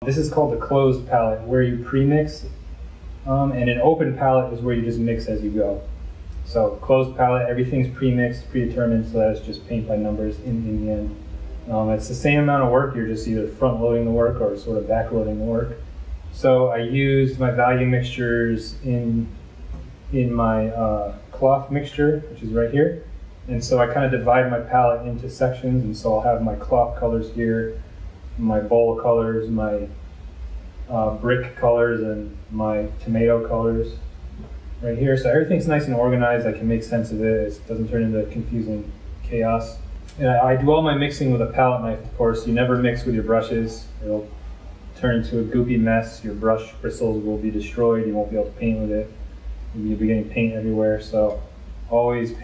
This is called the closed palette, where you pre-mix, and an open palette is where you just mix as you go. So closed palette, everything's pre-mixed, predetermined, so that it's just paint by numbers in the end. It's the same amount of work, you're just either front-loading the work or sort of back-loading the work. So I used my value mixtures in my cloth mixture, which is right here. And so I kind of divide my palette into sections, and so I'll have my cloth colors here, my bowl colors, my brick colors, and my tomato colors right here. So everything's nice and organized. I can make sense of it. It doesn't turn into confusing chaos. And I do all my mixing with a palette knife, of course. You never mix with your brushes. It'll turn into a goopy mess. Your brush bristles will be destroyed. You won't be able to paint with it. You'll be getting paint everywhere. So always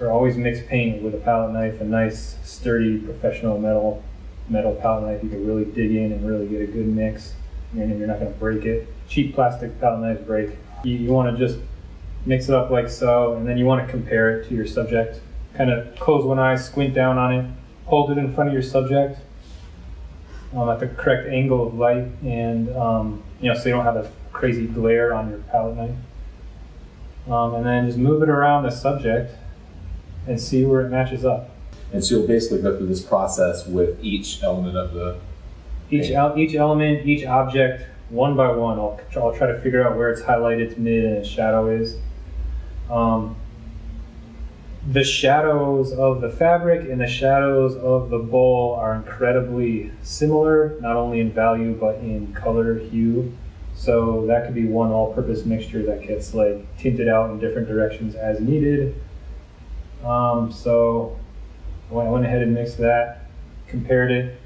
always mix paint with a palette knife, a nice, sturdy, professional metal palette knife. You can really dig in and really get a good mix, and you're not going to break it. Cheap plastic palette knives break. You want to just mix it up like so, and then you want to compare it to your subject. Kind of close one eye, squint down on it, hold it in front of your subject at the correct angle of light, and so you don't have a crazy glare on your palette knife. And then just move it around the subject and see where it matches up. And so you'll basically go through this process with each element of the each element, each object, one by one. I'll try to figure out where its highlight, its mid, and its shadow is. The shadows of the fabric and the shadows of the bowl are incredibly similar, not only in value but in color, hue. So that could be one all-purpose mixture that gets like tinted out in different directions as needed. So I went ahead and mixed that, compared it,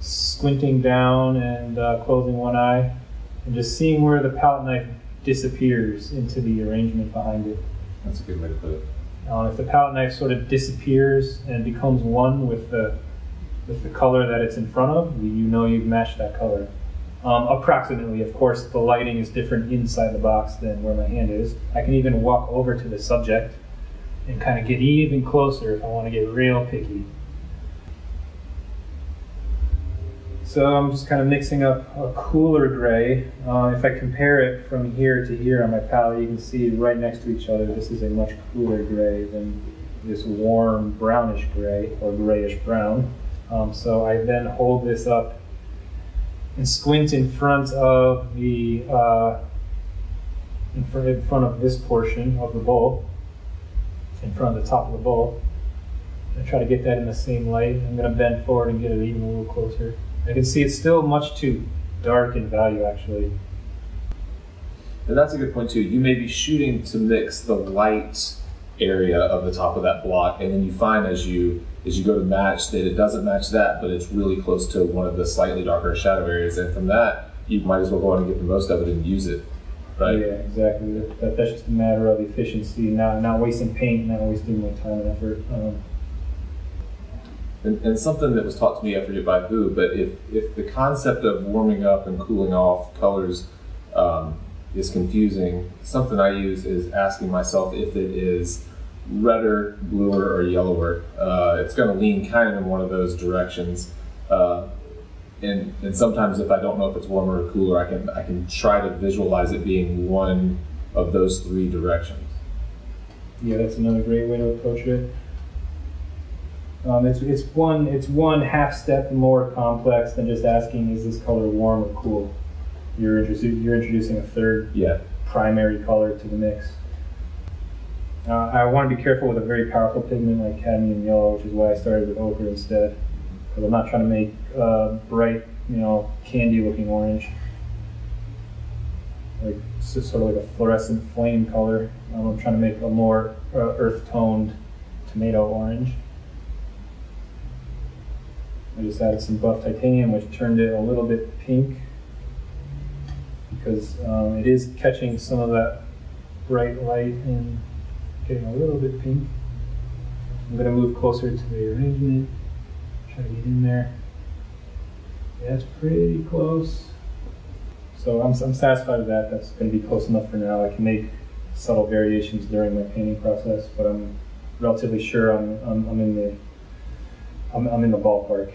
squinting down and closing one eye, and just seeing where the palette knife disappears into the arrangement behind it. That's a good way to put it. If the palette knife sort of disappears and becomes one with the color that it's in front of, you know you've matched that color. Approximately, of course, the lighting is different inside the box than where my hand is. I can even walk over to the subject and kind of get even closer if I want to get real picky. So I'm just kind of mixing up a cooler gray. If I compare it from here to here on my palette, you can see right next to each other, this is a much cooler gray than this warm brownish gray, or grayish brown. So I then hold this up and squint in front of the in front of this portion of the bowl, in front of the top of the bowl, and try to get that in the same light. I'm going to bend forward and get it even a little closer. I can see it's still much too dark in value, actually. And that's a good point too. You may be shooting to mix the light area of the top of that block, and then you find as you go to match that it doesn't match that, but it's really close to one of the slightly darker shadow areas, and from that you might as well go on and get the most of it and use it, right? Yeah, exactly. That's just a matter of efficiency, not wasting paint, not wasting my time and effort. And something that was taught to me, I forget by who, but if the concept of warming up and cooling off colors is confusing, something I use is asking myself if it is redder, bluer, or yellower. It's going to lean kind of in one of those directions. And sometimes if I don't know if it's warmer or cooler, I can try to visualize it being one of those three directions. Yeah, that's another great way to approach it. It's one half step more complex than just asking, is this color warm or cool? You're introducing a third primary color to the mix. I want to be careful with a very powerful pigment like cadmium yellow, which is why I started with ochre instead, because I'm not trying to make bright, candy-looking orange, like sort of like a fluorescent flame color. I'm trying to make a more earth-toned tomato orange. I just added some buff titanium, which turned it a little bit pink, because it is catching some of that bright light and getting a little bit pink. I'm going to move closer to the arrangement, try to get in there. Yeah, it's pretty close. So I'm satisfied with that. That's going to be close enough for now. I can make subtle variations during my painting process, but I'm relatively sure I'm in the ballpark.